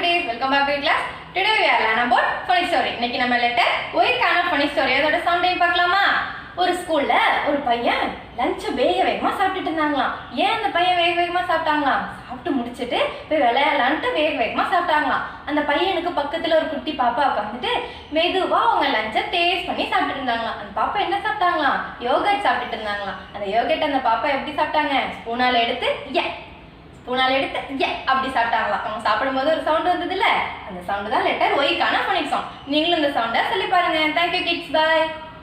cuties, welcome back to class. Today we are learn about funny story. இன்னைக்கு நம்ம letter Y கான funny story அதோட sound time பார்க்கலாமா? ஒரு ஸ்கூல்ல ஒரு பையன் லஞ்ச் வேகமா சாப்பிட்டுட்டு இருந்தாங்களாம். ஏன் அந்த பையன் வேகமா சாப்பிட்டாங்களாம்? சாப்பிட்டு முடிச்சிட்டு போய் விளையாடலான்ட்டு வேகமா சாப்பிட்டாங்களாம். அந்த பையனுக்கு பக்கத்துல ஒரு குட்டி பாப்பா உட்காந்துட்டு மெதுவா அவங்க லஞ்சை டேஸ்ட் பண்ணி சாப்பிட்டு இருந்தாங்களாம். அந்த பாப்பா என்ன சாப்பிட்டாங்களாம்? யோகர்ட் சாப்பிட்டுட்டு இருந்தாங்களாம். அந்த யோகர்ட் அந்த பாப்பா எப்படி சாப்பிட்டாங்க? ஸ்பூனால எடுத்து அப்படி சாப்பிட்டாங்களாம். அவங்க சாப்பிடும்போது ஒரு சவுண்ட் வந்தது இல்ல, அந்த சவுண்ட் தான் லெட்டர் ஒய்க்கான ஃபோனிக் சவுண்ட். நீங்களும் இந்த சவுண்டை சொல்லி பாருங்க. Thank you kids, by.